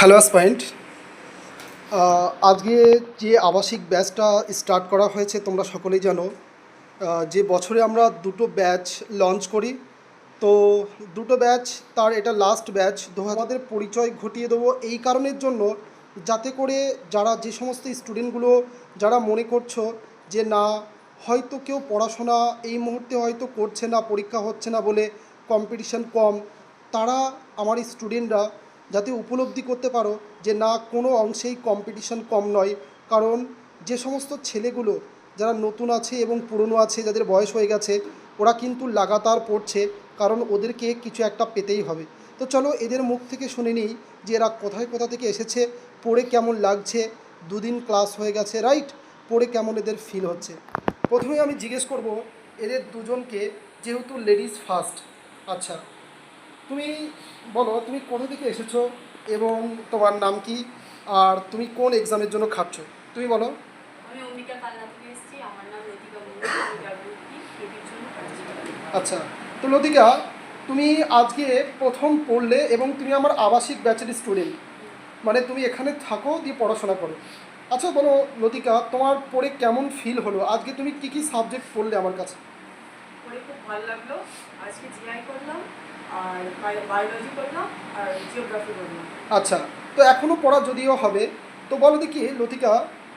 Hello অ্যাসপাইন্ট, আজকে যে আবাসিক ব্যাচটা স্টার্ট করা হয়েছে তোমরা সকলেই জানো যে বছরে আমরা দুটো ব্যাচ লঞ্চ করি। তো দুটো ব্যাচ, তার এটা লাস্ট ব্যাচ। আমাদের পরিচয় ঘটিয়ে দেবো এই কারণের জন্য, যাতে করে যারা যে সমস্ত স্টুডেন্টগুলো যারা মনে করছো যে না, হয়তো কেউ পড়াশোনা এই মুহূর্তে হয়তো করছে না, পরীক্ষা হচ্ছে না বলে, কম্পিটিশান কম, তারা আমার স্টুডেন্টরা যাতে উপলব্ধি করতে পারো যে না, কোনো অংশেই কম্পিটিশান কম নয়। কারণ যে সমস্ত ছেলেগুলো যারা নতুন আছে এবং পুরনো আছে, যাদের বয়স হয়ে গেছে, ওরা কিন্তু লাগাতার পড়ছে, কারণ ওদেরকে কিছু একটা পেতেই হবে। তো চলো এদের মুখ থেকে শুনে নিই যে এরা কোথা থেকে এসেছে, পড়ে কেমন লাগছে। দুদিন ক্লাস হয়ে গেছে, রাইট? পড়ে কেমন এদের ফিল হচ্ছে। প্রথমে আমি জিজ্ঞেস করব এদের দুজনকে, যেহেতু লেডিস ফার্স্ট। আচ্ছা, তুমি বলো তুমি কোথা থেকে এসেছো এবং তোমার নাম কি, আর তুমি কোন এক্সামের জন্য খাটছো, তুমি বলো। আমি অম্বিকা কালনা থেকে এসেছি। আমার নাম লতিকা মণ্ডল। আমি ডাব্লিউপি কেটির জন্য পড়াশোনা করি। আচ্ছা, তো লতিকা, তুমি আজকে প্রথম পড়লে এবং তুমি আমার আবাসিক ব্যাচের স্টুডেন্ট, মানে তুমি এখানে থাকো দিয়ে পড়াশোনা করো। আচ্ছা বলো লতিকা, তোমার পড়ে কেমন ফিল হলো? আজকে তুমি কী কী সাবজেক্ট পড়লে আমার কাছে? পড়ে খুব ভালো লাগলো। আজকে জিআই করলাম, আর বায়োলজি করলাম, আর জিওগ্রাফি করলাম। আচ্ছা, তো এখনও পড়া যদিও হবে, তো বলো দেখি লতিকা,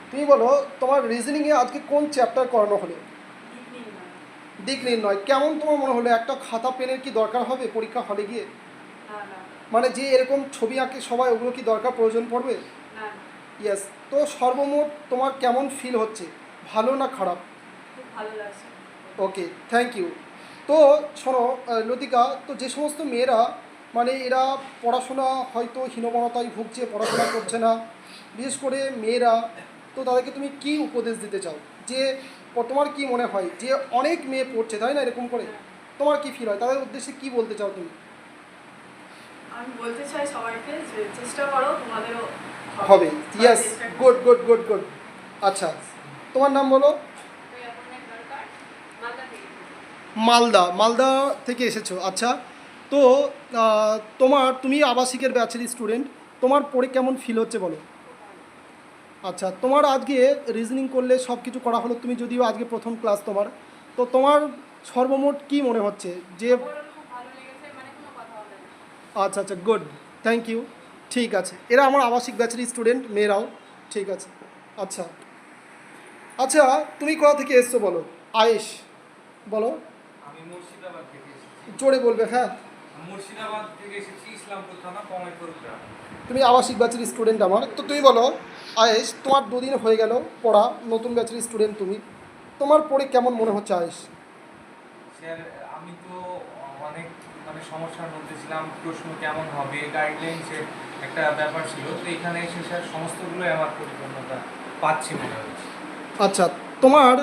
তুমি বলো তোমার রিজনিংয়ে আজকে কোন চ্যাপ্টার করানো হলো? দিক নির্ণয়। দিক নির্ণয়। কেমন তোমার মনে হলো? একটা খাতা পেনের কি দরকার হবে পরীক্ষা হলে গিয়ে? না না। মানে যে এরকম ছবি আঁকে সবাই, ওগুলো কি দরকার, প্রয়োজন পড়বে? না না। ইয়েস। তো সর্বমোট তোমার কেমন ফিল হচ্ছে, ভালো না খারাপ? খুব ভালো লাগছে। ওকে, থ্যাংক ইউ। তো শোনো লতিকা, তো যে সমস্ত মেয়েরা মানে এরা পড়াশোনা হয়তো হীনমন্যতায় ভুগছে, পড়াশোনা করছে না, বিশেষ করে মেয়েরা, তো তাদেরকে তুমি কি উপদেশ দিতে চাও? যে তোমার কি মনে হয় যে অনেক মেয়ে পড়ছে তাই না এরকম করে, তোমার কি ফিল হয়, তাদের উদ্দেশ্যে কি বলতে চাও তুমি? আমি বলতে চাই সবাইকে যে চেষ্টা করো, তোমাদেরও হবে। Yes, good good good good. আচ্ছা, তোমার নাম বলো। মালদা থেকে এসেছো। আচ্ছা, তো তুমি আবাসিকের ব্যাচের স্টুডেন্ট, তোমার পড়ে কেমন ফিল হচ্ছে বলো? আচ্ছা, তোমার আজকে রিজনিং করলে সব কিছু করা হলো, তুমি যদিও আজকে প্রথম ক্লাস তোমার, তো তোমার সর্বমোট কি মনে হচ্ছে যে? খুব ভালো লেগেছে, মানে কোনো কথা হবে না। আচ্ছা আচ্ছা, গুড, থ্যাংক ইউ। ঠিক আছে, এরা আমার আবাসিক ব্যাচের স্টুডেন্ট, মেয়েরাও। ঠিক আছে। আচ্ছা আচ্ছা, তুমি কোথা থেকে এসছো বলো? আয়েশ, বলো। আমি মুর্শিদাবাদ থেকে এসেছি। জোরে বলবে, হ্যাঁ। মুর্শিদাবাদ থেকে এসেছি, ইসলামপুর থানা, কমাইপুর গ্রাম। তুমি আবাসিক ব্যাচের স্টুডেন্ট আমার, তো তুমি বলো আয়েশ, তোমার দুদিন হয়ে গেল পড়া, নতুন ব্যাচের স্টুডেন্ট তুমি, তোমার পড়ে কেমন মনে হচ্ছে আয়েশ? স্যার, আমি তো অনেক সমস্যার মধ্যে ছিলাম, প্রশ্ন কেমন হবে, গাইডলাইন্সের একটা ব্যাপার ছিল, তো এখানে এসে স্যার সমস্তগুলোই আমার পরিপূর্ণতা পাচ্ছি মনে হচ্ছে। আচ্ছা, তোমার,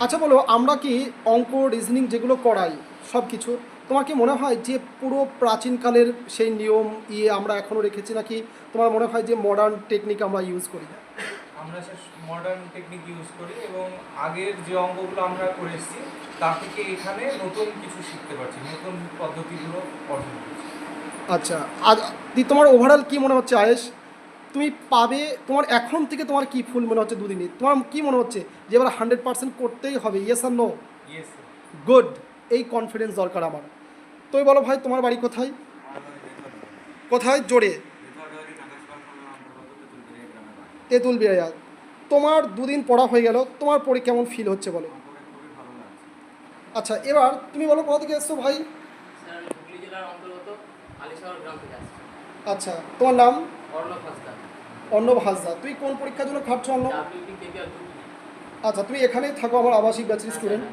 আচ্ছা বলো, আমরা কি অঙ্ক রিজনিং যেগুলো করাই সব কিছু, তোমার কি মনে হয় যে পুরো প্রাচীনকালের সেই নিয়ম আমরা এখনও রেখেছি, নাকি তোমার মনে হয় যে মডার্ন টেকনিক আমরা ইউজ করি? আমরা স্যার মডার্ন টেকনিক ইউজ করি, এবং আগের যে অঙ্কগুলো আমরা করে এসেছি তার থেকে এখানে নতুন কিছু শিখতে পারছি, নতুন পদ্ধতিগুলো অর্জন করছি। আচ্ছা, আজ তোমার ওভারঅল কি মনে হচ্ছে আয়েশ, তুমি পাবে? তোমার এখন থেকে তোমার কি ফুল মনে হচ্ছে দুদিনই, তোমার কি মনে হচ্ছে যে এবার 100% করতেই হবে? ইয়েস আর নো? Yes sir. গুড, এই কনফিডেন্স দরকার আমার। তুই বলো ভাই, তোমার বাড়ি কোথায়? কোথায়, জোরে? তেঁতুল বিড়াইয়া। তোমার দুদিন পড়া হয়ে গেল, তোমার পড়ে কেমন ফিল হচ্ছে বলো? আচ্ছা, এবার তুমি বলো কোথা থেকে এসছো ভাই? স্যার, আমি হুগলি জেলার অন্তর্গত আলিশহর গ্রাম থেকে আসছি। আচ্ছা, তোমার নাম? অর্ণব হাসদা। অর্ণব হাসদা। তুই কোন পরীক্ষার জন্য খাটছো অর্ণব? WP KPR group. আচ্ছা, তুমি এখানেই থাকো, আমার আবাসিক ব্যাচের স্টুডেন্ট।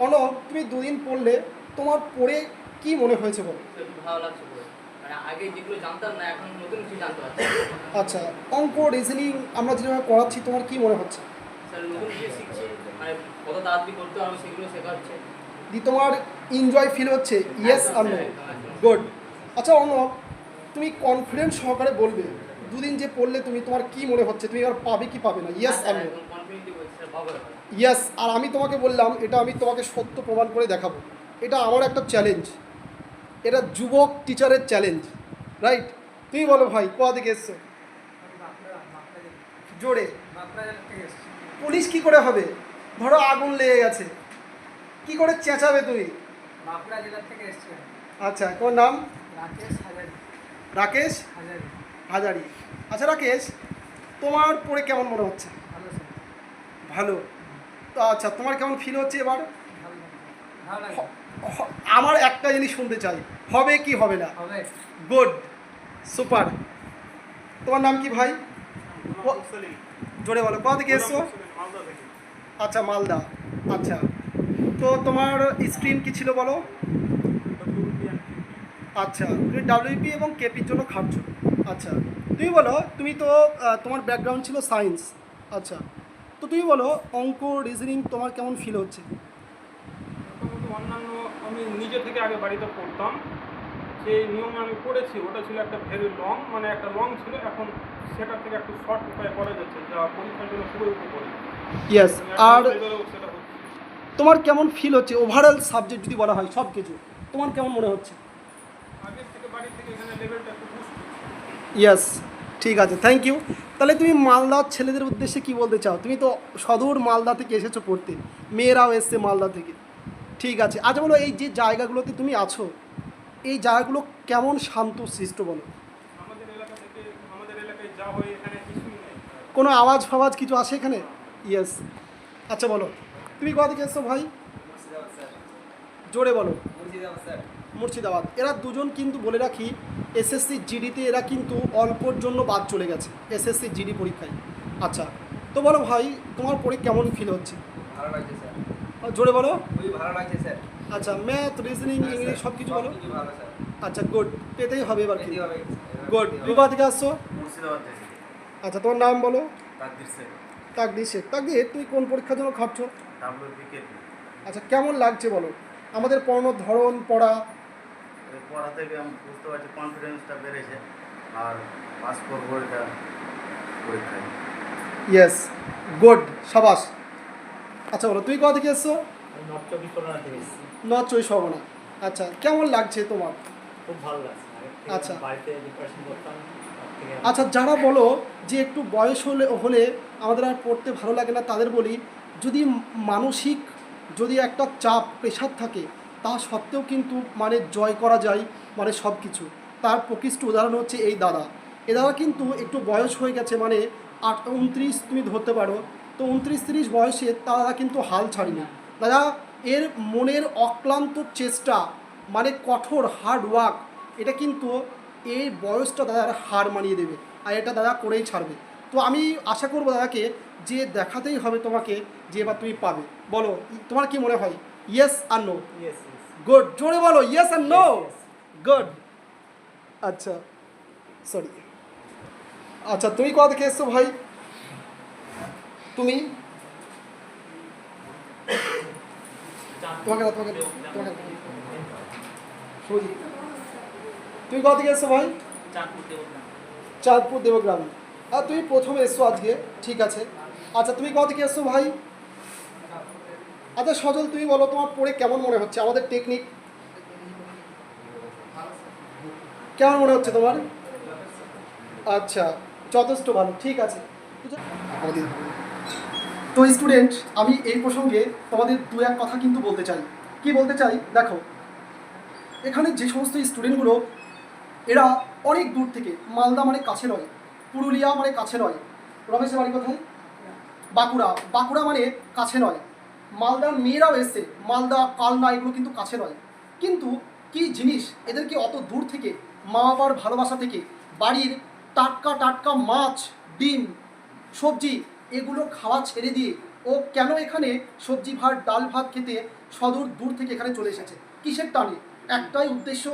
অর্ণব, তুমি দুদিন পড়লে, তোমার পড়ে কি মনে হয়েছে বলো? খুব ভালো লাগছে পড়ে। মানে আগে যেগুলো জানতাম না, এখন নতুন কিছু জানতে পারছি। আচ্ছা, অঙ্ক রিজনিং আমরা যেভাবে পড়াচ্ছি, তোমার কি মনে হচ্ছে? স্যার, নতুন কিছু শিখছি, মানে কত তাড়াতাড়ি করতে পারবো সেগুলো শেখা হচ্ছে। তোমার এনজয় ফিল হচ্ছে? ইয়েস আর নো? গুড। আচ্ছা অর্ণব, তুমি কনফিডেন্স সহকারে বলবে, দুদিন যে পড়লে তুমি, তোমার কি মনে হচ্ছে তুমি এবার পাবে কি পাবে না? ইয়েস আর নো? কনফিডেন্টলি বলছি স্যার, পাবো। ইয়েস। আর আমি তোমাকে বললাম, এটা আমি তোমাকে সত্য প্রমাণ করে দেখাবো। এটা আমার একটা চ্যালেঞ্জ, এটা যুবক টিচারের চ্যালেঞ্জ, রাইট? তুমি বলো ভাই, কোথা থেকে এসছো? জোরে। বাঁকুড়া জেলা থেকে এসেছি। পুলিশ কি করে হবে? ধরো আগুন লেগে গেছে, কি করে চেঁচাবে তুমি? বাঁকুড়া জেলা থেকে এসেছি। আচ্ছা, তোমার নাম? রাকেশ হাজারি। রাকেশ হাজারি। হাজারি। আচ্ছা রাকেশ, তোমার পড়ে কেমন মনে হচ্ছে? ভালো স্যার। ভালো। তো আচ্ছা, তোমার কেমন ফিল হচ্ছে এবার? ভালো ভালো লাগে। আমার একটা জিনিস শুনতে চাই, হবে কি হবে না? হবে। Good, super. তোমার নাম কি ভাই? জোরে বলো, কোথা থেকে এসছো? আচ্ছা, মালদা। আচ্ছা, তো তোমার স্ট্রিম কি ছিল বলো? আচ্ছা, তুমি ডাব্লিউপি এবং কেপির জন্য খাটছো। আচ্ছা, তুমি বলো, তুমি তো তোমার ব্যাকগ্রাউন্ড ছিল সায়েন্স। আচ্ছা, তো তুমি বলো অঙ্ক রিজনিং তোমার কেমন ফিল হচ্ছে? মোটামুটি অন্যান্য আমি নিজে থেকে আগে বাড়িতে পড়তাম, সেই নিয়ম আমি পড়েছি, ওটা ছিল একটা ভেরি লং, মানে একটা লং ছিল, এখন সেটার থেকে একটু শর্ট উপায়ে করা যাচ্ছে, যা পরীক্ষার জন্য খুবই উপকারী। ইয়েস। আর লেভেলেও সেটা হচ্ছে। তোমার কেমন ফিল হচ্ছে ওভারঅল সাবজেক্ট যদি বলা হয় সব কিছু, তোমার কেমন মনে হচ্ছে? আগের থেকে বাড়ি থেকে এখানে লেভেলটা একটু বুস্ট। ইয়েস, ঠিক আছে, থ্যাংক ইউ। তাহলে তুমি মালদার ছেলেদের উদ্দেশ্যে কি বলতে চাও? তুমি তো সদূর মালদা থেকে এসেছো পড়তে, মেয়েরাও এসছে মালদা থেকে। ঠিক আছে, আচ্ছা বলো, এই যে জায়গাগুলোতে তুমি আছো, এই জায়গাগুলো কেমন শান্ত সৃষ্ট বলো? আমাদের এলাকা থেকে আমাদের এলাকায় যা হয় এখানে কিছুই নেই। কোনো আওয়াজ ফাওয়াজ কিছু আসে এখানে? ইয়েস। আচ্ছা বলো, তুমি কোথা থেকে এসছো ভাই? মুর্শিদাবাদ স্যার। জোরে বলো। মুর্শিদাবাদ স্যার। মুর্শিদাবাদ। এরা দুজন কিন্তু বলে রাখি এসএসসি জিডিতে এরা কিন্তু অল্পর জন্য বাদ চলে গেছে এসএসসি জিডি পরীক্ষায়। আচ্ছা, তো বলো ভাই, তোমার পরে কেমন ফিল হচ্ছে? ভালো লাগছে স্যার। জোরে বলো। খুবই ভালো লাগছে স্যার। আচ্ছা, ম্যাথ রিজনিং হ্যাঁ, ইংলিশ স্যার, সব কিছু বলো। সবকিছু ভালো স্যার। আচ্ছা, গুড, পেতেই হবে এবার কি। পেতে হবে। গুড। তুমি কোথা থেকে আসছো? মুর্শিদাবাদ থেকে আচ্ছা, তোমার নাম বলো। তাকদির শেখ, তাকদির শেখ। তাকদির, তুমি কোন পরীক্ষার জন্য খাটছো? WP KP. আচ্ছা, কেমন লাগছে বলো? আমাদের পড়ানোর ধরন, পড়া? এই পড়া থেকে আমি বুঝতে পারছি কনফিডেন্সটা বেড়েছে, আর পাস করবো এটা পরীক্ষায়। ইয়েস, গুড, সাবাস। আচ্ছা বলো, তুই কোথা থেকে এসছো? আমি নর্থ চব্বিশ পরগনা থেকে এসেছি। নর্থ চব্বিশ পরগনা। আচ্ছা, কেমন লাগছে তোমার? খুব ভালো লাগছে। আগের থেকে আচ্ছা। আমি বাড়িতে প্রিপারেশন করতাম, তার থেকে আচ্ছা, যারা বলো যে একটু বয়স হলে আমাদের আর পড়তে ভালো লাগে না, তাদের বলি, যদি মানসিক যদি একটা চাপ প্রেশার থাকে, তা সত্ত্বেও কিন্তু মানে জয় করা যায় মানে সব কিছু। তার প্রকৃষ্ট উদাহরণ হচ্ছে এই দাদা। এ দাদা কিন্তু একটু বয়স হয়ে গেছে, মানে 29 তুমি ধরতে পারো, তো 29-30 বয়সে তারা কিন্তু হাল ছাড়েনি। দাদা এর মনের অক্লান্ত চেষ্টা, মানে কঠোর হার্ড ওয়ার্ক, এটা কিন্তু এই বয়সটা দাদার হার মানিয়ে দেবে, আর এটা দাদা করেই ছাড়বে। তো আমি আশা করবো দাদাকে যে দেখাতেই হবে তোমাকে যে এবার তুমি পাবে। বলো, তোমার কি মনে হয়, ইয়েস আর নো? ইয়েস। গুড, জোরে বলো, ইয়েস আর নো। গুড। আচ্ছা, সরি। আচ্ছা, তুমি কোথা থেকে এসছো ভাই? তুমি তোমাকে সুজি, তুমি কোথা থেকে এসছো ভাই? চাঁদপুর দেবগ্রাম। চাঁদপুর দেবগ্রাম। আর তুমি প্রথমে এসছো আজকে, ঠিক আছে। আচ্ছা, তুমি কোথা থেকে এসছো ভাই? আচ্ছা সজল, তুমি বলো তোমার পড়ে কেমন মনে হচ্ছে? আমাদের টেকনিক কেমন মনে হচ্ছে তোমার? আচ্ছা, যথেষ্ট ভালো, ঠিক আছে। তো স্টুডেন্ট, আমি এই প্রসঙ্গে তোমাদের দু এক কথা কিন্তু বলতে চাই। কি বলতে চাই দেখো, এখানে যে সমস্ত স্টুডেন্টগুলো এরা অনেক দূর থেকে, মালদা মানে কাছে নয়, পুরুলিয়া মানে কাছে নয়, রমেশের বাড়ি কোথায়? বাঁকুড়া। বাঁকুড়া মানে কাছে নয়। মালদার মেয়েরাও এসছে, মালদা কালনা এগুলো কিন্তু কাছে নয়। কিন্তু কি জিনিস, এদেরকে অত দূর থেকে মা বাবার ভালোবাসা থেকে বাড়ির টাটকা টাটকা মাছ, ডিম, সবজি এগুলো খাওয়া ছেড়ে দিয়ে ও কেন এখানে সবজি ভাত, ডাল ভাত খেতে সদূর দূর থেকে এখানে চলে এসেছে? কিসের টানে? একটাই উদ্দেশ্য,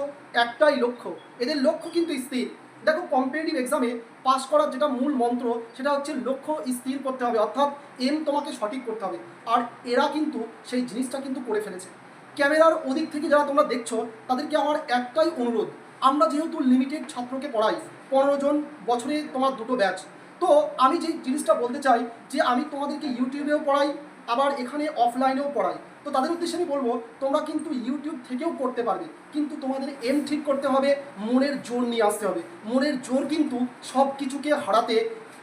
একটাই লক্ষ্য। এদের লক্ষ্য কিন্তু স্থির। দেখো, কম্পিটিটিভ এক্সামে পাস করার যেটা মূল মন্ত্র, সেটা হচ্ছে লক্ষ্য স্থির করতে হবে, অর্থাৎ এম তোমাকে সঠিক করতে হবে। আর এরা কিন্তু সেই জিনিসটা কিন্তু করে ফেলেছে। ক্যামেরার ওদিক থেকে যারা তোমরা দেখছো, তাদেরকে আমার একটাই অনুরোধ, আমরা যেহেতু লিমিটেড ছাত্রকে পড়াই, 15 জন, বছরে তোমার 2টো ব্যাচ, তো আমি যে জিনিসটা বলতে চাই যে আমি তোমাদেরকে ইউটিউবেও পড়াই, আবার এখানে অফলাইনেও পড়াই। তো তাদের উদ্দেশ্যে আমি বলবো, তোমরা কিন্তু ইউটিউব থেকেও পড়তে পারবে, কিন্তু তোমাদের এম ঠিক করতে হবে, মনের জোর নিয়ে আসতে হবে। মনের জোর কিন্তু সব কিছুকে হারাতে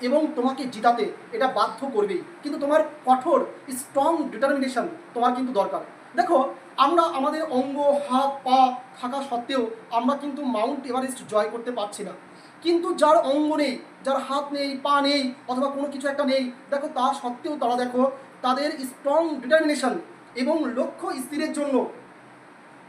এবং তোমাকে জিতাতে এটা বাধ্য করবেই, কিন্তু তোমার কঠোর স্ট্রং ডিটারমিনেশন তোমার কিন্তু দরকার। দেখো, আমরা আমাদের অঙ্গ, হাত, পা থাকা সত্ত্বেও আমরা কিন্তু মাউন্ট এভারেস্ট জয় করতে পারছি না। কিন্তু যার অঙ্গ নেই, যার হাত নেই, পা নেই, অথবা কোনো কিছু একটা নেই, দেখো তা সত্ত্বেও তারা দেখো তাদের স্ট্রং ডিটারমিনেশন এবং লক্ষ্য স্থিরের জন্য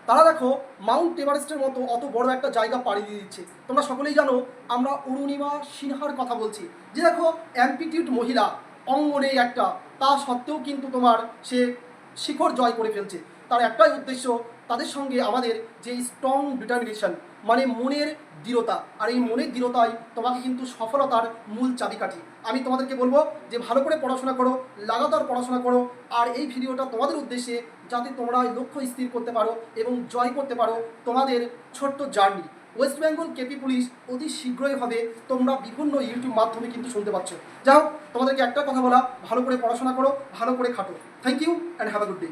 তারা দেখো মাউন্ট এভারেস্টের মতো অত বড় একটা জায়গা পাড়ি দিয়ে দিচ্ছে। তোমরা সকলেই জানো আমরা অরুণিমা সিনহার কথা বলছি, যে দেখো অ্যাম্পিটিউড মহিলা, অঙ্গ নেই একটা, তা সত্ত্বেও কিন্তু তোমার সে শিখর জয় করে ফেলছে। তার একটাই উদ্দেশ্য, তাদের সঙ্গে আমাদের যে স্ট্রং ডিটারমিনেশন, মানে মনের দৃঢ়তা, আর এই মনের দৃঢ়তাই তোমাকে কিন্তু সফলতার মূল চাবিকাঠি। আমি তোমাদেরকে বলবো যে ভালো করে পড়াশোনা করো, লাগাতার পড়াশোনা করো, আর এই ভিডিওটা তোমাদের উদ্দেশ্যে যাতে তোমরা লক্ষ্য স্থির করতে পারো এবং জয় করতে পারো তোমাদের ছোট্ট journey. West Bengal KP police অতি শীঘ্রই হবে, তোমরা বিভিন্ন ইউটিউব মাধ্যমে কিন্তু শুনতে পাচ্ছ। যাই হোক, তোমাদেরকে একটা কথা বলা, ভালো করে পড়াশোনা করো, ভালো করে খাটো। Thank you and have a good day.